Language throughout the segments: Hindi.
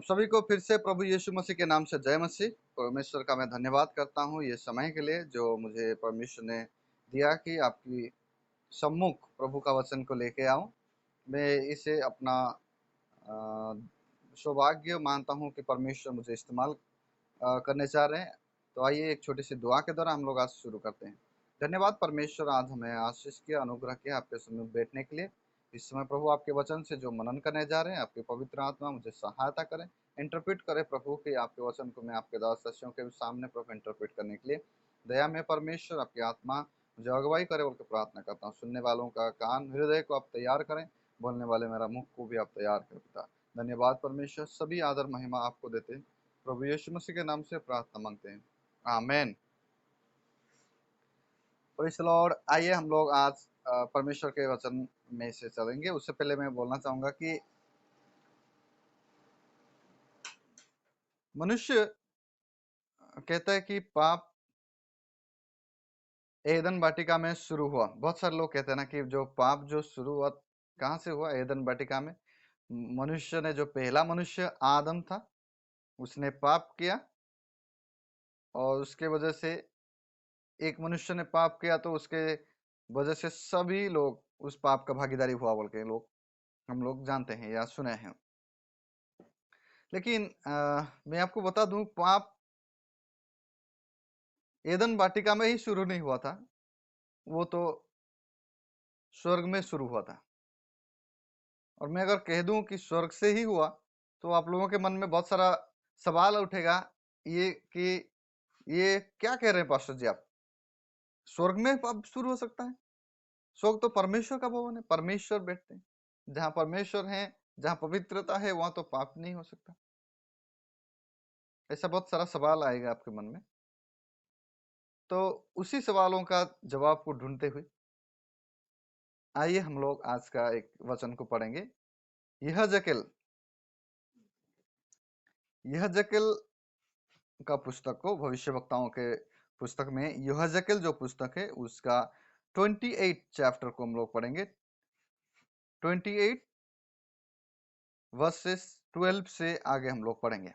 आप सभी को फिर से प्रभु यीशु मसीह के नाम से जय मसीह। परमेश्वर का मैं धन्यवाद करता हूँ ये समय के लिए जो मुझे परमेश्वर ने दिया कि आपकी सम्मुख प्रभु का वचन को लेके आऊं। मैं इसे अपना अ, सौभाग्य मानता हूं कि परमेश्वर मुझे इस्तेमाल करने चाह रहे हैं। तो आइए एक छोटी सी दुआ के द्वारा हम लोग आज शुरू करते हैं। धन्यवाद परमेश्वर, आज हमें आशीष किया, अनुग्रह किया आपके समय बैठने के लिए। इस समय प्रभु आपके वचन से जो मनन करने जा रहे हैं, आपकी पवित्र आत्मा मुझे सहायता करें, इंटरप्रेट करें प्रभु के आपके वचन को। मैं आपके दास दासियों के सामने प्रभु इंटरप्रेट करने के लिए दया में परमेश्वर आपकी आत्मा मुझे अगुवाई करे बोल के प्रार्थना करता हूँ। सुनने वालों का कान हृदय को आप तैयार करें, बोलने वाले मेरा मुख को भी आप तैयार करें पिता। धन्यवाद परमेश्वर, सभी आदर महिमा आपको देते हैं, प्रभु यीशु मसीह के नाम से प्रार्थना मांगते हैं, आमेन। Praise the Lord. आइए हम लोग आज परमेश्वर के वचन में से चलेंगे। उससे पहले मैं बोलना चाहूंगा कि मनुष्य कहता है कि पाप एदन वाटिका में शुरू हुआ। बहुत सारे लोग कहते हैं ना कि जो पाप जो शुरुआत कहाँ से हुआ, एदन वाटिका में। मनुष्य ने, जो पहला मनुष्य आदम था, उसने पाप किया और उसके वजह से एक मनुष्य ने पाप किया तो उसके वजह से सभी लोग उस पाप का भागीदारी हुआ बोल के लोग हम लोग जानते हैं या सुने हैं। लेकिन मैं आपको बता दूं, पाप एदन वाटिका में ही शुरू नहीं हुआ था, वो तो स्वर्ग में शुरू हुआ था। और मैं अगर कह दूं कि स्वर्ग से ही हुआ तो आप लोगों के मन में बहुत सारा सवाल उठेगा, ये कि ये क्या कह रहे हैं पास्टर जी आप, स्वर्ग में पाप शुरू हो सकता है? स्वर्ग तो परमेश्वर का भवन है, परमेश्वर बैठते हैं। जहां परमेश्वर है, जहां पवित्रता है, वहां तो पाप नहीं हो सकता। ऐसा बहुत सारा सवाल आएगा आपके मन में। तो उसी सवालों का जवाब को ढूंढते हुए आइए हम लोग आज का एक वचन को पढ़ेंगे। यह जकेल का पुस्तक को, भविष्यवक्ताओं के पुस्तक में यह जो पुस्तक है उसका 28 चैप्टर को हम लोग पढ़ेंगे। 28 वर्सेस 12 से आगे हम लोग पढ़ेंगे।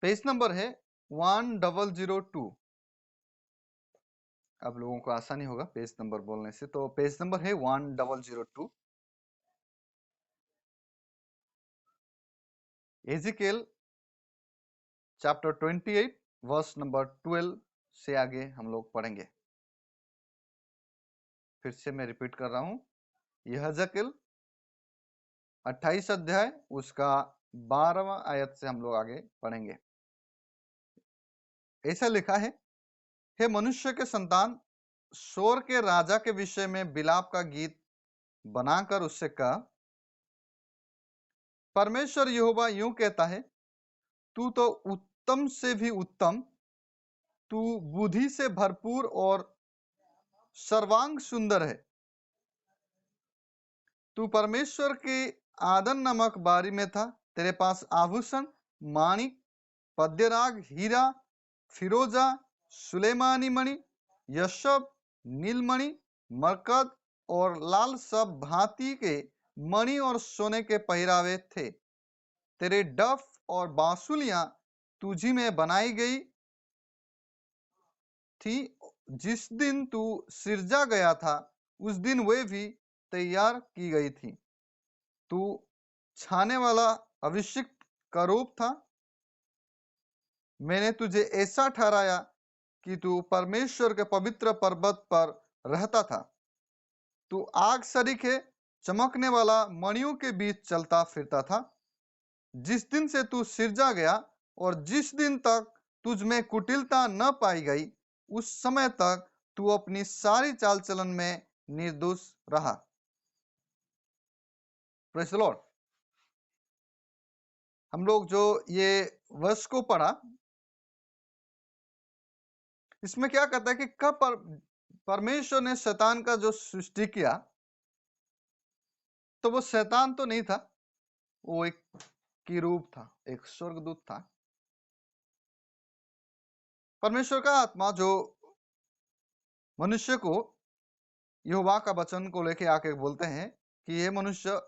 पेज नंबर है 1002। अब लोगों को आसानी होगा पेज नंबर बोलने से, तो पेज नंबर है 1002। एजिकेल चैप्टर 28 वर्स नंबर 12 से आगे हम लोग पढ़ेंगे। फिर से मैं रिपीट कर रहा हूं, यहजकेल 28 अध्याय उसका 12वां आयत से हम लोग आगे पढ़ेंगे। ऐसा लिखा है, हे मनुष्य के संतान, शोर के राजा के विषय में विलाप का गीत बनाकर उससे कह, परमेश्वर यहोवा यूं कहता है, तू तो उत्तम से भी उत्तम, तू बुद्धि से भरपूर और सर्वांग सुंदर है। तू परमेश्वर के आदन नामक बारी में था, तेरे पास आभूषण, माणिक, पद्यराग, हीरा, फिरोजा, सुलेमानी मणि, यशब, नीलमणि, मरकत और लाल सब भांति के मणि और सोने के पहरावे थे। तेरे डफ और बांसुलियां तुझी में बनाई गई थी। जिस दिन तू सिरजा गया था उस दिन वे भी तैयार की गई थी। तू छाने वाला अभिषिक्त का रूप था। मैंने तुझे ऐसा ठहराया कि तू परमेश्वर के पवित्र पर्वत पर रहता था। तू आग सरीखे चमकने वाला मणियों के बीच चलता फिरता था। जिस दिन से तू सिरजा गया और जिस दिन तक तुझ में कुटिलता न पाई गई, उस समय तक तू अपनी सारी चाल चलन में निर्दोष रहा। Praise the Lord. हम लोग जो ये वर्ष को पढ़ा, इसमें क्या कहता है कि कब परमेश्वर ने शैतान का जो सृष्टि किया, तो वो शैतान तो नहीं था, वो एक किरूब था, एक स्वर्गदूत था। परमेश्वर का आत्मा जो मनुष्य को यहोवा का वचन को लेके आके बोलते हैं कि ये मनुष्य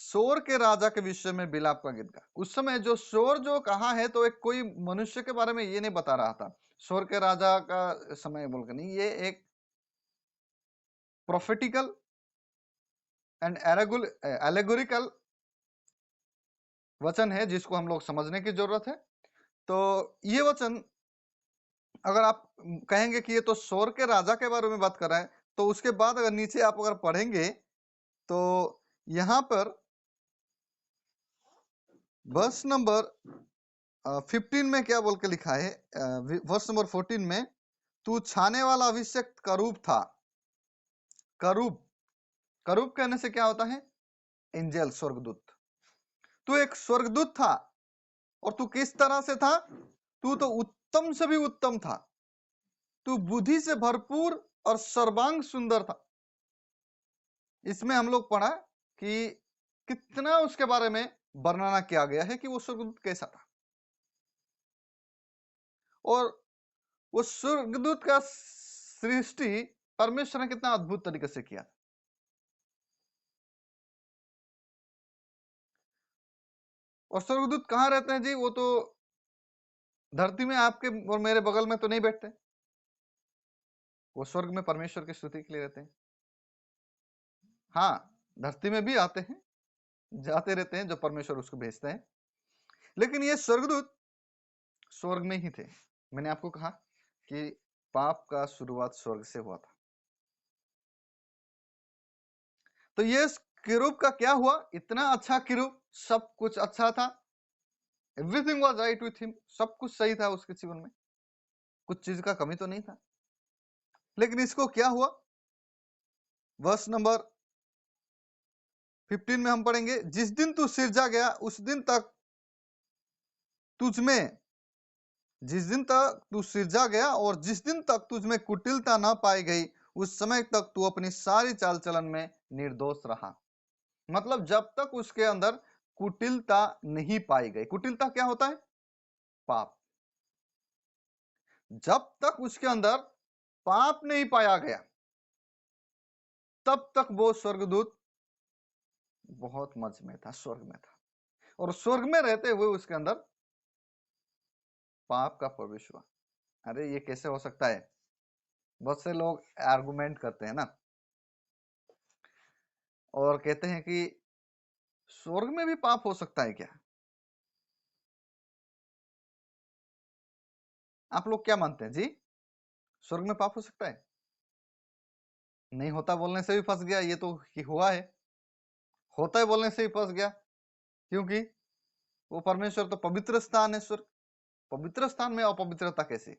शोर के राजा के विषय में बिलाप का गीत गा। उस समय जो शोर जो कहा है तो एक कोई मनुष्य के बारे में ये नहीं बता रहा था, शोर के राजा का समय बोलकर नहीं, ये एक प्रोफेटिकल एंड एलेगोरिकल वचन है जिसको हम लोग समझने की जरूरत है। तो ये वचन अगर आप कहेंगे कि ये तो शोर के राजा के बारे में बात कर रहा है, तो उसके बाद अगर नीचे आप अगर पढ़ेंगे तो यहाँ पर वर्स नंबर 15 में क्या बोल के लिखा है, वर्स नंबर 14 में, तू छाने वाला अभिषेक करूब था। करूब, करूब कहने से क्या होता है? एंजल, स्वर्गदूत। तू एक स्वर्गदूत था और तू किस तरह से था? तू तो उत्तम से भी उत्तम था, तू बुद्धि से भरपूर और सर्वांग सुंदर था। इसमें हम लोग पढ़ा कि कितना उसके बारे में वर्णना किया गया है कि वो स्वर्गदूत कैसा था, और वो स्वर्गदूत का सृष्टि परमेश्वर ने कितना अद्भुत तरीके से किया। और स्वर्गदूत कहाँ रहते हैं जी? वो तो धरती में आपके और मेरे बगल में तो नहीं बैठते, वो स्वर्ग में परमेश्वर की स्तुति के लिए रहते हैं। हाँ, धरती में भी आते हैं, जाते रहते हैं, जो परमेश्वर उसको भेजते हैं, लेकिन ये स्वर्गदूत स्वर्ग में ही थे। मैंने आपको कहा कि पाप का शुरुआत स्वर्ग से हुआ था। तो ये किरूब का क्या हुआ? इतना अच्छा किरूब, सब कुछ अच्छा था, everything was right with him, सब कुछ सही था उसके जीवन में, कुछ चीज का कमी तो नहीं था। लेकिन इसको क्या हुआ? वर्स नंबर 15 में हम पढ़ेंगे, जिस दिन तू सिरजा गया उस दिन तक तुझमें, जिस दिन तक तू सिरजा गया और जिस दिन तक तुझमें कुटिलता न पाई गई, उस समय तक तू अपनी सारी चाल चलन में निर्दोष रहा। मतलब जब तक उसके अंदर कुटिलता नहीं पाई गई। कुटिलता क्या होता है? पाप। जब तक उसके अंदर पाप नहीं पाया गया, तब तक वो स्वर्गदूत बहुत मज में था, स्वर्ग में था, और स्वर्ग में रहते हुए उसके अंदर पाप का प्रवेश हुआ। अरे ये कैसे हो सकता है? बहुत से लोग आर्गुमेंट करते हैं ना, और कहते हैं कि स्वर्ग में भी पाप हो सकता है क्या? आप लोग क्या मानते हैं जी? स्वर्ग में पाप हो सकता है? नहीं होता बोलने से भी फंस गया, ये तो कि हुआ है। होता है बोलने से ही फंस गया, क्योंकि वो परमेश्वर तो पवित्र स्थान है। स्वर्ग पवित्र स्थान में अपवित्रता कैसे?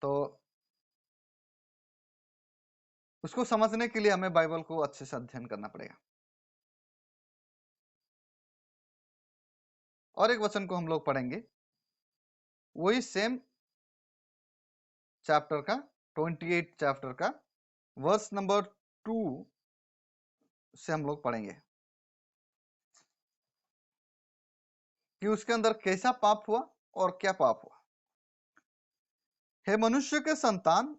तो उसको समझने के लिए हमें बाइबल को अच्छे से अध्ययन करना पड़ेगा। और एक वचन को हम लोग पढ़ेंगे, वही सेम चैप्टर का, 28 चैप्टर का वर्स नंबर 2 से हम लोग पढ़ेंगे कि उसके अंदर कैसा पाप हुआ और क्या पाप हुआ। हे मनुष्य के संतान,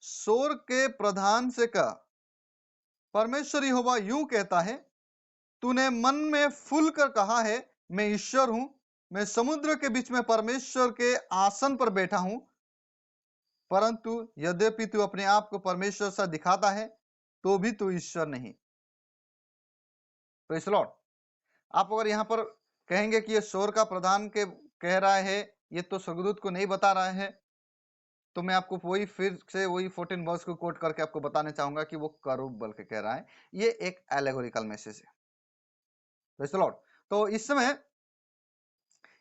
शोर के प्रधान से कह, परमेश्वर यहोवा यूं कहता है, तूने मन में फूल कर कहा है, मैं ईश्वर हूं, मैं समुद्र के बीच में परमेश्वर के आसन पर बैठा हूं, परंतु यद्यपि तू अपने आप को परमेश्वर सा दिखाता है, तो भी तू ईश्वर नहीं। Praise the Lord. आप अगर यहाँ पर कहेंगे कि ये शोर का प्रधान के कह रहा है, ये तो स्वर्गदूत को नहीं बता रहा है, तो मैं आपको वही फिर से वही 14 वर्स को कोट करके आपको बताने चाहूंगा कि वो करूब बल के कह रहा है। ये एक एलेगोरिकल मैसेज है। Praise the Lord. तो इस समय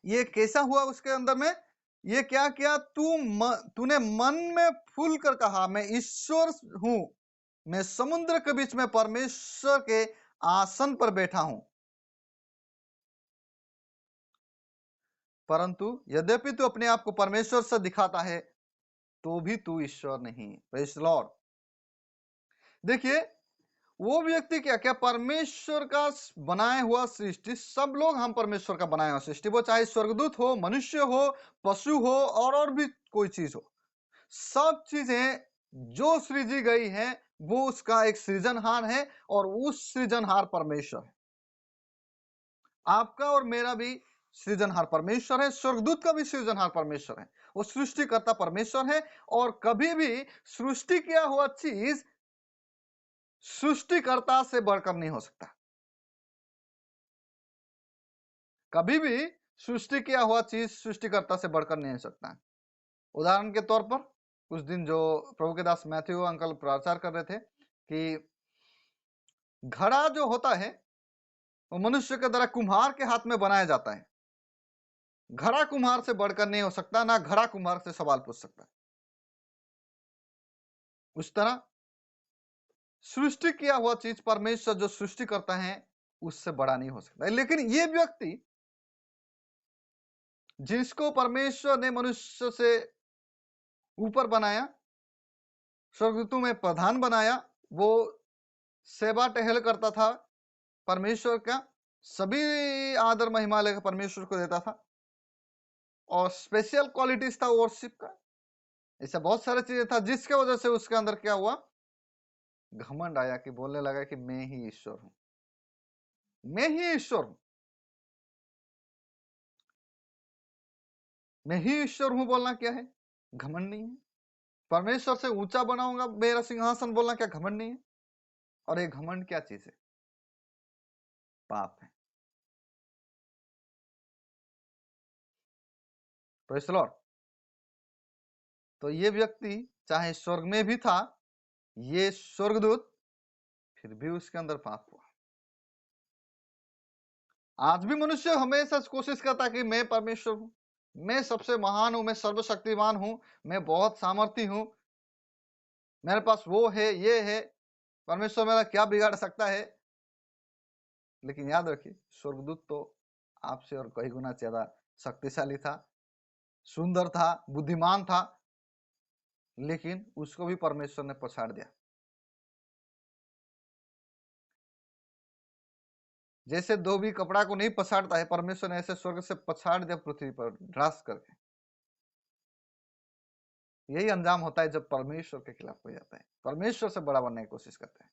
ये कैसा हुआ उसके अंदर में? ये क्या किया? तूने मन में फूल कर कहा, मैं ईश्वर हूं, मैं समुद्र के बीच में परमेश्वर के आसन पर बैठा हूं, परंतु यद्यपि तू अपने आप को परमेश्वर से दिखाता है, तो भी तू ईश्वर नहीं। Praise the Lord. देखिए, वो व्यक्ति क्या क्या परमेश्वर का बनाया हुआ सृष्टि, सब लोग हम परमेश्वर का बनाया हुआ सृष्टि, वो चाहे स्वर्गदूत हो, मनुष्य हो, पशु हो, और भी कोई चीज हो, सब चीजें जो सृजी गई है वो उसका एक सृजनहार है और उस सृजनहार परमेश्वर है। आपका और मेरा भी सृजनहार परमेश्वर है, स्वर्गदूत का भी सृजनहार परमेश्वर है। वो सृष्टिकर्ता परमेश्वर है और कभी भी सृष्टि किया हुआ चीज सृष्टिकर्ता से बढ़कर नहीं हो सकता। कभी भी सृष्टि किया हुआ चीज सृष्टिकर्ता से बढ़कर नहीं हो सकता। उदाहरण के तौर पर उस दिन जो प्रभु के दास मैथ्यू अंकल प्रचार कर रहे थे कि घड़ा जो होता है वो मनुष्य के द्वारा कुम्हार के हाथ में बनाया जाता है। घड़ा कुम्हार से बढ़कर नहीं हो सकता, ना घड़ा कुम्हार से सवाल पूछ सकता। उस तरह सृष्टि किया हुआ चीज परमेश्वर जो सृष्टि करता है उससे बड़ा नहीं हो सकता। लेकिन ये व्यक्ति जिसको परमेश्वर ने मनुष्य से ऊपर बनाया, स्वर्गदूतों में प्रधान बनाया, वो सेवा टहल करता था परमेश्वर का, सभी आदर महिमा लेकर परमेश्वर को देता था और स्पेशल क्वालिटीज था वर्शिप का। ऐसा बहुत सारी चीजें था जिसके वजह से उसके अंदर क्या हुआ, घमंड आया कि बोलने लगा कि मैं ही ईश्वर हूं, मैं ही ईश्वर हूं, मैं ही ईश्वर हूं। बोलना क्या है? घमंड नहीं है। परमेश्वर से ऊंचा बनाऊंगा मेरा सिंहासन, बोलना क्या घमंड नहीं है? और ये घमंड क्या चीज है? पाप है। Praise the Lord. तो ये व्यक्ति चाहे स्वर्ग में भी था, ये स्वर्गदूत, फिर भी उसके अंदर पाप हुआ। आज भी मनुष्य हमेशा कोशिश करता है कि मैं परमेश्वर हूं, मैं सबसे महान हूं, मैं सर्वशक्तिमान हूं, मैं बहुत सामर्थी हूं, मेरे पास वो है, ये है, परमेश्वर मेरा क्या बिगाड़ सकता है। लेकिन याद रखिए, स्वर्गदूत तो आपसे और कई गुना ज्यादा शक्तिशाली था, सुंदर था, बुद्धिमान था, लेकिन उसको भी परमेश्वर ने पछाड़ दिया। जैसे धोबी कपड़ा को नहीं पछाड़ता है, परमेश्वर ने ऐसे स्वर्ग से पछाड़ दिया पृथ्वी पर ड्रास करके। यही अंजाम होता है जब परमेश्वर के खिलाफ हो जाता है, परमेश्वर से बड़ा बनने की कोशिश करते हैं।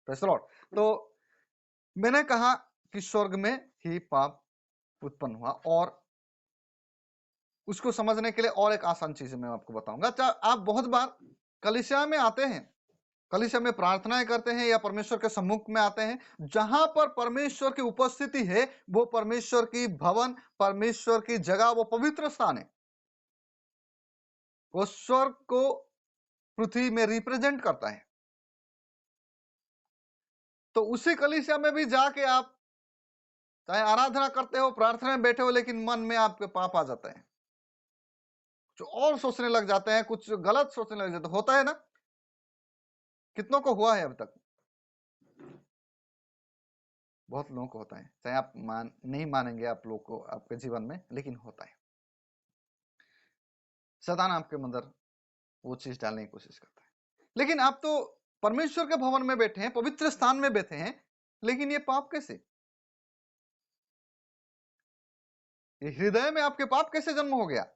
Praise the Lord. तो मैंने कहा कि स्वर्ग में ही पाप उत्पन्न हुआ, और उसको समझने के लिए और एक आसान चीज मैं आपको बताऊंगा। आप बहुत बार कलीसिया में आते हैं, कलीसिया में प्रार्थनाएं करते हैं या परमेश्वर के सम्मुख में आते हैं, जहां पर परमेश्वर की उपस्थिति है, वो परमेश्वर की भवन, परमेश्वर की जगह, वो पवित्र स्थान है, वो स्वर्ग को पृथ्वी में रिप्रेजेंट करता है। तो उसी कलीसिया में भी जाके आप चाहे आराधना करते हो, प्रार्थना में बैठे हो, लेकिन मन में आपके पाप आ जाता है, जो और सोचने लग जाते हैं, कुछ गलत सोचने लग जाते, होता है ना? कितनों को हुआ है अब तक? बहुत लोगों को होता है, चाहे आप नहीं मानेंगे आप लोग को आपके जीवन में, लेकिन होता है। शैतान आपके अंदर वो चीज डालने की कोशिश करता है। लेकिन आप तो परमेश्वर के भवन में बैठे हैं, पवित्र स्थान में बैठे हैं, लेकिन ये पाप कैसे? ये हृदय में आपके पाप कैसे जन्म हो गया?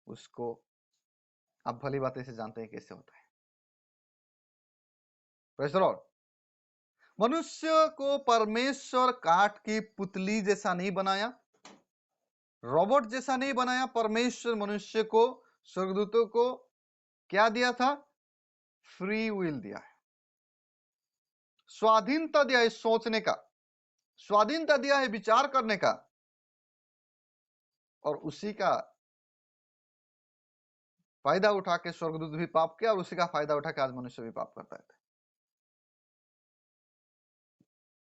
उसको आप भली बातें से जानते हैं कैसे होता है। Praise the Lord. मनुष्य को परमेश्वर काठ की पुतली जैसा नहीं बनाया, रोबोट जैसा नहीं बनाया। परमेश्वर मनुष्य को, स्वर्गदूतों को क्या दिया था? फ्री विल दिया है, स्वाधीनता दिया है सोचने का, स्वाधीनता दिया है विचार करने का, और उसी का फायदा उठा के स्वर्गदूत भी पाप किया और उसी का फायदा उठा के आज मनुष्य भी पाप करता है।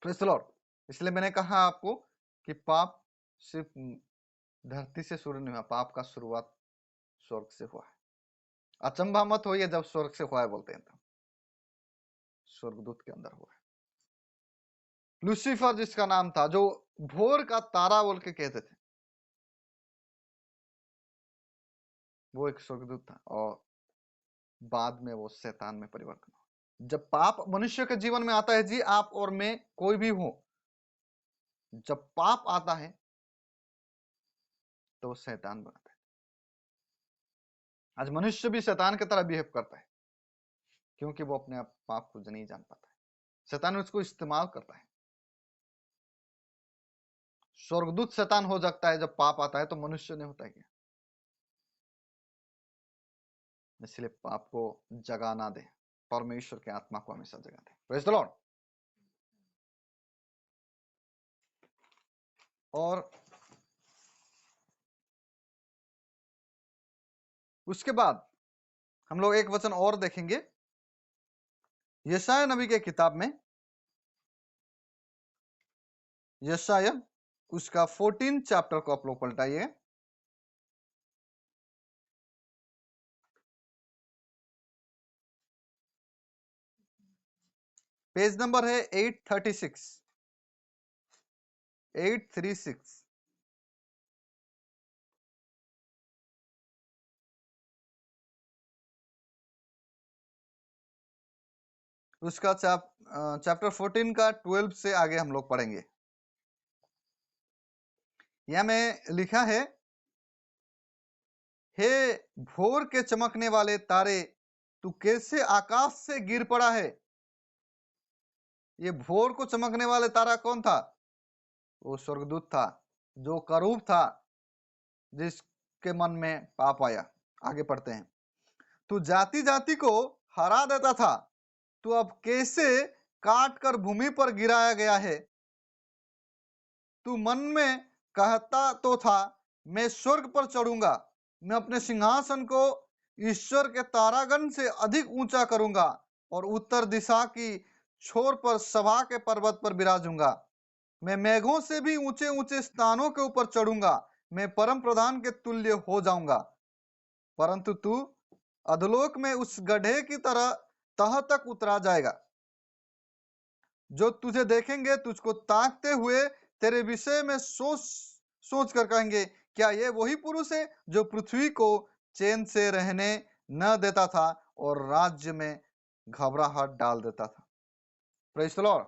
Praise the Lord. इसलिए मैंने कहा आपको कि पाप सिर्फ धरती से शुरू नहीं हुआ, पाप का शुरुआत स्वर्ग से हुआ है। अचंभा मत होइए जब स्वर्ग से हुआ है बोलते हैं, तो स्वर्गदूत के अंदर हुआ है। लूसीफर जिसका नाम था, जो भोर का तारा बोल के कहते थे, वो एक स्वर्गदूत था, और बाद में वो शैतान में परिवर्तन हुआ। जब पाप मनुष्य के जीवन में आता है जी, आप और मैं कोई भी हो, जब पाप आता है तो शैतान बनता है। आज मनुष्य भी शैतान की तरह बिहेव करता है, क्योंकि वो अपने आप पाप को नहीं जान पाता है। शैतान उसको इस्तेमाल करता है। स्वर्गदूत शैतान हो सकता है जब पाप आता है, तो मनुष्य नहीं होता है क्या? इसलिए पाप को जगा ना दे, परमेश्वर के आत्मा को हमेशा जगा दे। Praise the Lord. और उसके बाद हम लोग एक वचन और देखेंगे, यशायाह नबी के किताब में, यशायाह उसका 14 चैप्टर को आप लोग पलटाइए। पेज नंबर है 836, 836। उसका चैप्टर 14 का 12 से आगे हम लोग पढ़ेंगे। यहां में लिखा है, हे भोर के चमकने वाले तारे, तू कैसे आकाश से गिर पड़ा है। ये भोर को चमकने वाले तारा कौन था? वो स्वर्गदूत था, जो करूब था, जिसके मन में पाप आया। आगे पढ़ते हैं, तू जाति जाति को हरा देता था, तू अब कैसे काट कर भूमि पर गिराया गया है। तू मन में कहता तो था, मैं स्वर्ग पर चढ़ूंगा, मैं अपने सिंहासन को ईश्वर के तारागण से अधिक ऊंचा करूंगा और उत्तर दिशा की छोर पर सभा के पर्वत पर विराजूंगा। मैं मेघों से भी ऊंचे ऊंचे स्थानों के ऊपर चढ़ूंगा, मैं परम प्रधान के तुल्य हो जाऊंगा। परंतु तू अधोलोक में उस गड्ढे की तरह तह तक उतरा जाएगा। जो तुझे देखेंगे तुझको ताकते हुए तेरे विषय में सोच कर कहेंगे, क्या ये वही पुरुष है जो पृथ्वी को चैन से रहने न देता था और राज्य में घबराहट डाल देता था। Praise the Lord.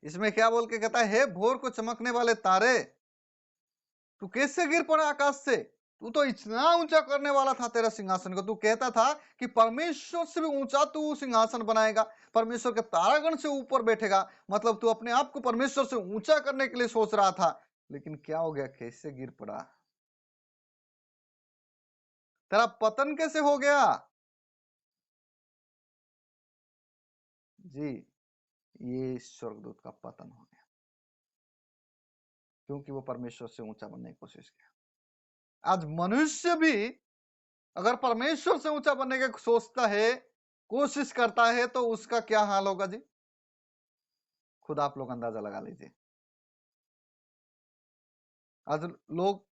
इसमें क्या बोल के कहता है, हे भोर को चमकने वाले तारे, तू कैसे गिर पड़ा आकाश से? तू तो इतना ऊंचा करने वाला था तेरा सिंहासन को। तू कहता था कि परमेश्वर से भी ऊंचा तू सिंहासन बनाएगा, परमेश्वर के तारागण से ऊपर बैठेगा। मतलब तू अपने आप को परमेश्वर से ऊंचा करने के लिए सोच रहा था, लेकिन क्या हो गया? कैसे गिर पड़ा? तेरा पतन कैसे हो गया? जी, ये स्वर्गदूत का पतन हो गया, क्योंकि वो परमेश्वर से ऊंचा बनने की कोशिश किया। आज मनुष्य भी अगर परमेश्वर से ऊंचा बनने की सोचता है, कोशिश करता है, तो उसका क्या हाल होगा जी? खुद आप लोग अंदाजा लगा लीजिए। आज लोग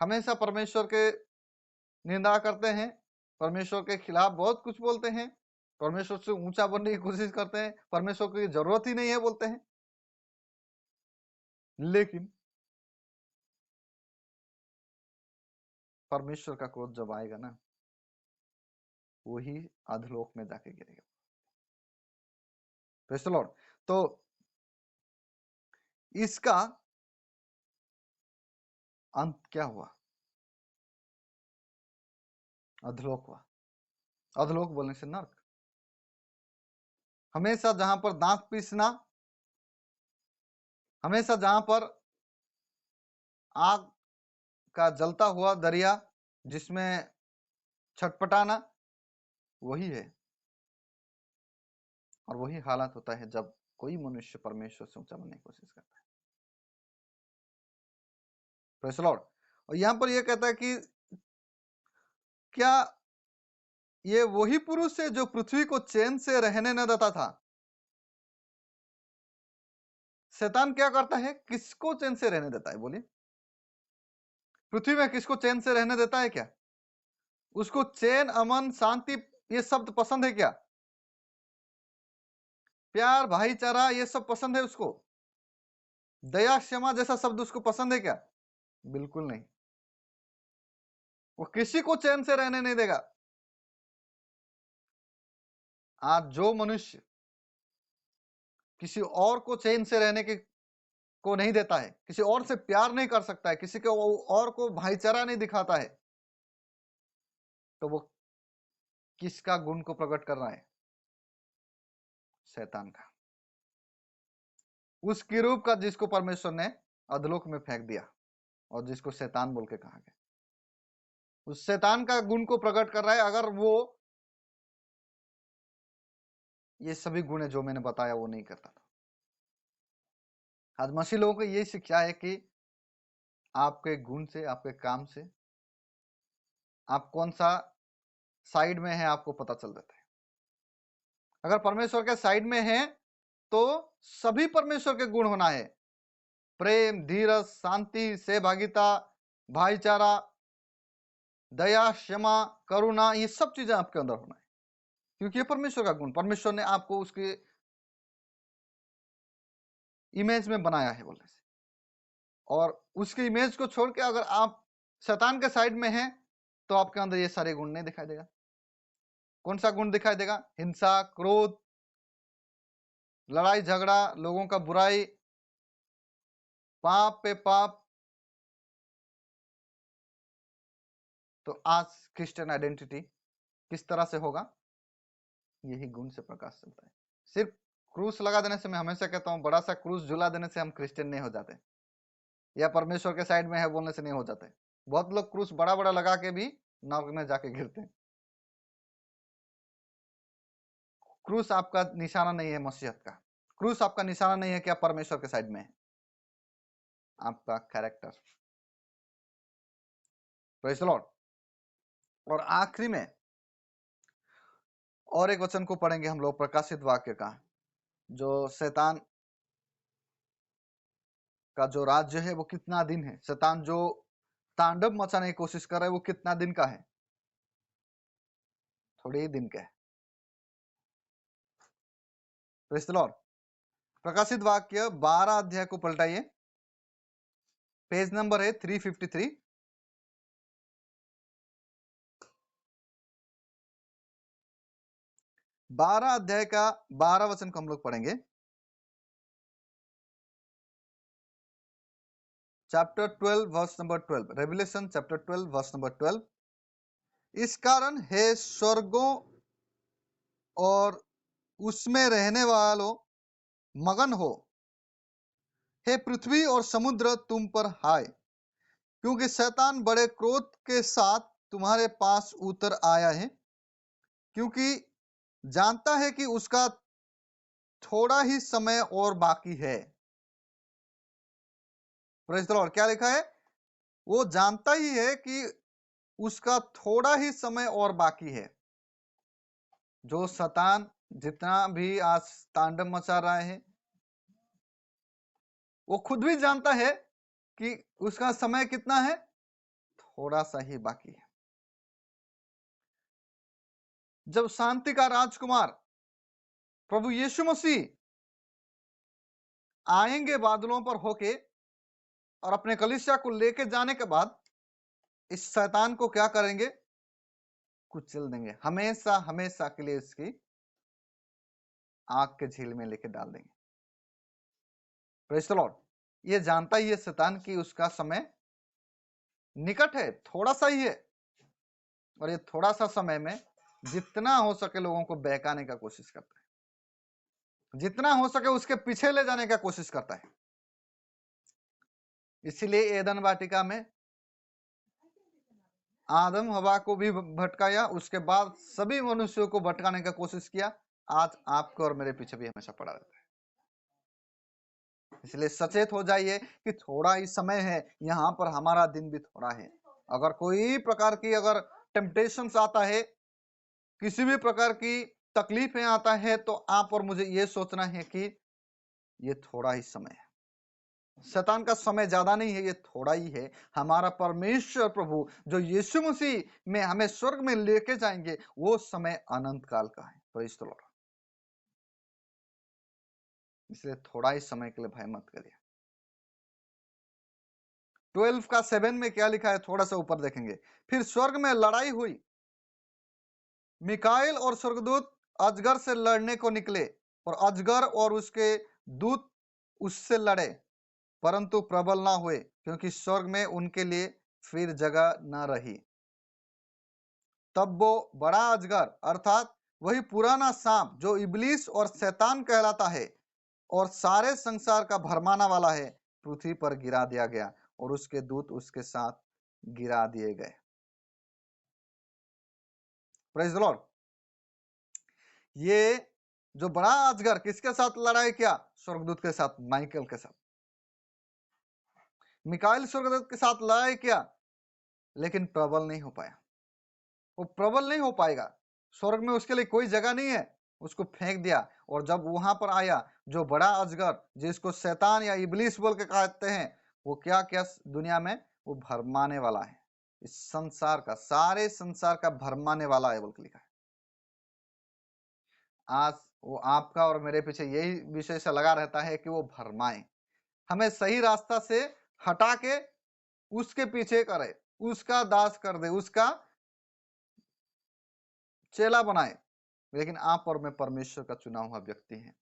हमेशा परमेश्वर के निंदा करते हैं, परमेश्वर के खिलाफ बहुत कुछ बोलते हैं, परमेश्वर से ऊंचा बनने की कोशिश करते हैं, परमेश्वर की जरूरत ही नहीं है बोलते हैं। लेकिन परमेश्वर का क्रोध जब आएगा ना, वही अधोलोक में जाके गिरेगा। Praise the Lord. तो इसका अंत क्या हुआ? अधोलोक हुआ। अधोलोक बोलने से नर्क। हमेशा जहां पर दांत पीसना, हमेशा जहां पर आग का जलता हुआ दरिया जिसमें छटपटाना, वही है। और वही हालत होता है जब कोई मनुष्य परमेश्वर से ऊंचा बनने की कोशिश करता है। Praise the Lord. और यहां पर यह कहता है कि क्या ये वही पुरुष है जो पृथ्वी को चैन से रहने न देता था? शैतान क्या करता है? किसको चैन से रहने देता है? बोलिए। पृथ्वी में किसको चैन से रहने देता है क्या? उसको चैन, अमन, शांति ये शब्द पसंद है क्या? प्यार, भाईचारा ये सब पसंद है उसको? दया, क्षमा जैसा शब्द उसको पसंद है क्या? बिल्कुल नहीं। वो किसी को चैन से रहने नहीं देगा। आज जो मनुष्य किसी और को चैन से रहने की को नहीं देता है, किसी और से प्यार नहीं कर सकता है, किसी को और को भाईचारा नहीं दिखाता है, तो वो किसका गुण को प्रकट कर रहा है? शैतान का, उस किरूब का जिसको परमेश्वर ने अधलोक में फेंक दिया और जिसको शैतान बोल के कहा गया, उस शैतान का गुण को प्रकट कर रहा है। अगर वो ये सभी गुण है जो मैंने बताया वो नहीं करता था। आज मसीह लोगों को यही शिक्षा है कि आपके गुण से, आपके काम से आप कौन सा साइड में है आपको पता चल जाता है। अगर परमेश्वर के साइड में है तो सभी परमेश्वर के गुण होना है, प्रेम, धीरज, शांति, सहभागिता, भाईचारा, दया, क्षमा, करुणा, ये सब चीजें आपके अंदर होना है, क्योंकि ये परमेश्वर का गुण, परमेश्वर ने आपको उसके इमेज में बनाया है बोलने से। और उसके इमेज को छोड़ के अगर आप शैतान के साइड में हैं तो आपके अंदर ये सारे गुण नहीं दिखाई देगा। कौन सा गुण दिखाई देगा? हिंसा, क्रोध, लड़ाई झगड़ा, लोगों का बुराई, पाप पे पाप। तो आज क्रिश्चियन आइडेंटिटी किस तरह से होगा? यही गुण से प्रकाश चलता है। सिर्फ क्रूस लगा देने से, मैं हमेशा कहता हूं, बड़ा सा क्रूस झुला देने से हम क्रिश्चियन नहीं हो जाते, या परमेश्वर के साइड में है बोलने से नहीं हो जाते। बहुत लोग क्रूस बड़ा बड़ा लगा के भी नरक में जाके गिरते हैं। क्रूस आपका निशाना नहीं है मसीहत का। क्रूस आपका निशाना नहीं है कि आप परमेश्वर के साइड में है, आपका कैरेक्टर। Praise the Lord. और आखिरी में और एक वचन को पढ़ेंगे हम लोग, प्रकाशित वाक्य का, जो शैतान का जो राज्य है वो कितना दिन है, शैतान जो तांडव मचाने की कोशिश कर रहा है वो कितना दिन का है? थोड़े ही दिन का है। Praise the Lord. प्रकाशित वाक्य 12 अध्याय को पलटाइए, पेज नंबर है 353। 12 अध्याय का 12 वचन को हम लोग पढ़ेंगे। Chapter 12 verse number 12, Revelation chapter 12 verse number 12। इस कारण हे स्वर्गों और उसमें रहने वालों मगन हो, हे पृथ्वी और समुद्र तुम पर हाय, क्योंकि शैतान बड़े क्रोध के साथ तुम्हारे पास उतर आया है, क्योंकि जानता है कि उसका थोड़ा ही समय और बाकी है। Praise the Lord. क्या लिखा है? वो जानता ही है कि उसका थोड़ा ही समय और बाकी है। जो शैतान जितना भी आज तांडव मचा रहा है, वो खुद भी जानता है कि उसका समय कितना है, थोड़ा सा ही बाकी है। जब शांति का राजकुमार प्रभु यीशु मसीह आएंगे बादलों पर होके और अपने कलीसिया को लेके जाने के बाद इस शैतान को क्या करेंगे? कुचल देंगे, हमेशा हमेशा के लिए इसकी आग के झील में लेके डाल देंगे। Praise the Lord. ये जानता ही है शैतान कि उसका समय निकट है, थोड़ा सा ही है, और ये थोड़ा सा समय में जितना हो सके लोगों को बहकाने का कोशिश करता है, जितना हो सके उसके पीछे ले जाने का कोशिश करता है। इसीलिए एदन वाटिका में आदम हवा को भी भटकाया, उसके बाद सभी मनुष्यों को भटकाने का कोशिश किया। आज आपको और मेरे पीछे भी हमेशा पड़ा रहता है। इसलिए सचेत हो जाइए कि थोड़ा ही समय है, यहाँ पर हमारा दिन भी थोड़ा है। अगर कोई प्रकार की अगर टेम्पटेशंस आता है, किसी भी प्रकार की तकलीफें आता है, तो आप और मुझे ये सोचना है कि ये थोड़ा ही समय है। शैतान का समय ज्यादा नहीं है, ये थोड़ा ही है। हमारा परमेश्वर प्रभु जो यीशु मसीह में हमें स्वर्ग में लेके जाएंगे, वो समय अनंत काल का है। Praise the Lord. इसलिए थोड़ा ही समय के लिए भय मत करिए। 12 का 7 में क्या लिखा है, थोड़ा सा ऊपर देखेंगे। फिर स्वर्ग में लड़ाई हुई, मिकाएल और स्वर्गदूत अजगर से लड़ने को निकले और अजगर और उसके दूत उससे लड़े, परंतु प्रबल ना हुए, क्योंकि स्वर्ग में उनके लिए फिर जगह न रही। तब वो बड़ा अजगर अर्थात वही पुराना सांप जो इबलीस और शैतान कहलाता है और सारे संसार का भरमाना वाला है, पृथ्वी पर गिरा दिया गया और उसके दूत उसके साथ गिरा दिए गए। Praise the Lord. ये जो बड़ा अजगर किसके साथ लड़ाई किया? स्वर्गदूत के साथ, माइकल के साथ। मिकाइल स्वर्गदूत के साथ लड़ाई किया, लेकिन प्रबल नहीं हो पाया। वो प्रबल नहीं हो पाएगा, स्वर्ग में उसके लिए कोई जगह नहीं है, उसको फेंक दिया। और जब वहां पर आया जो बड़ा अजगर, जिसको शैतान या इबलीस बोल के कहते हैं, वो क्या क्या दुनिया में वो भरमाने वाला है, इस संसार का, सारे संसार का भरमाने वाला है बोल के लिखा है। आज वो आपका और मेरे पीछे यही विषय से लगा रहता है कि वो भरमाए, हमें सही रास्ता से हटा के उसके पीछे करे, उसका दास कर दे, उसका चेला बनाए। लेकिन आप और मैं परमेश्वर का चुना हुआ व्यक्ति हैं।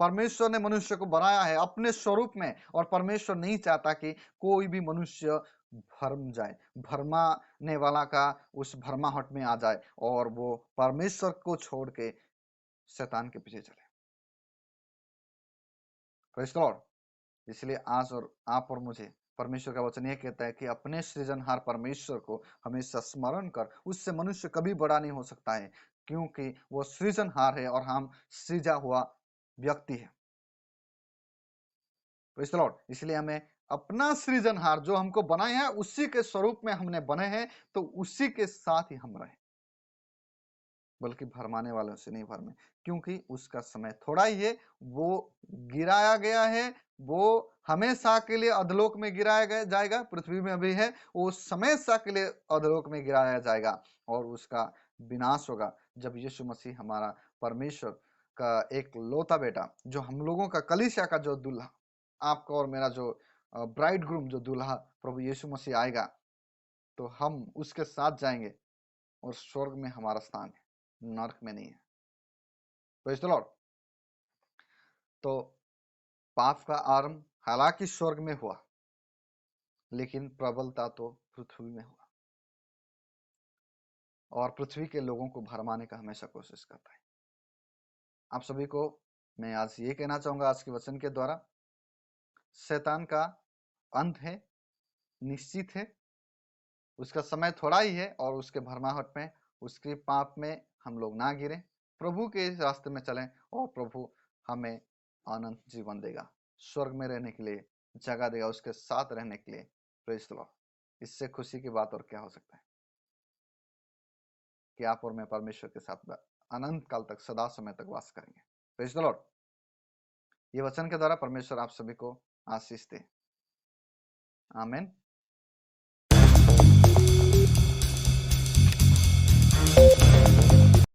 परमेश्वर ने मनुष्य को बनाया है अपने स्वरूप में, और परमेश्वर नहीं चाहता कि कोई भी मनुष्य भरम जाए, भरमाने वाला का उस भरमाहट में आ जाए और वो परमेश्वर को छोड़ के शैतान के पीछे चले। Praise the Lord. इसलिए आज और आप और मुझे परमेश्वर का वचन यह कहता है कि अपने सृजनहार परमेश्वर को हमेशा स्मरण कर, उससे मनुष्य कभी बड़ा नहीं हो सकता है, क्योंकि वो सृजनहार है और हम सृजा हुआ व्यक्ति है। Praise the Lord. इसलिए हमें अपना सृजनहार जो हमको बनाए हैं, उसी के स्वरूप में हमने बने हैं, तो उसी के साथ ही हम रहें, बल्कि भरमाने वालों से नहीं भरमे, क्योंकि उसका समय थोड़ा ही है। वो गिराया गया है, वो हमेशा के लिए अधलोक में गिराया गया जाएगा, पृथ्वी में अभी है, वो हमेशा के लिए अधलोक में गिराया जाएगा और उसका विनाश होगा जब यीशु मसीह हमारा परमेश्वर का एक लौता बेटा, जो हम लोगों का कलीसिया का जो दूल्हा, आपका और मेरा जो ब्राइड ग्रूम, जो दूल्हा प्रभु यीशु मसीह आएगा, तो हम उसके साथ जाएंगे और स्वर्ग में हमारा स्थान है, नरक में नहीं है। Praise the Lord. तो पाप का आरंभ हालांकि स्वर्ग में हुआ, लेकिन प्रबलता तो पृथ्वी में हुआ, और पृथ्वी के लोगों को भरमाने का हमेशा कोशिश करता है। आप सभी को मैं आज ये कहना चाहूंगा, आज के वचन के द्वारा, शैतान का अंत है, निश्चित है, उसका समय थोड़ा ही है, और उसके भरमाहट में, उसके पाप में हम लोग ना गिरे, प्रभु के इस रास्ते में चलें, और प्रभु हमें अनंत जीवन देगा, स्वर्ग में रहने के लिए जगह देगा, उसके साथ रहने के लिए। Praise the Lord. इससे खुशी की बात और क्या हो सकता है कि आप और मैं परमेश्वर के साथ अनंत काल तक, सदा समय तक वास करेंगे। Praise the Lord. ये वचन के द्वारा परमेश्वर आप सभी को आशीष दे। आमीन।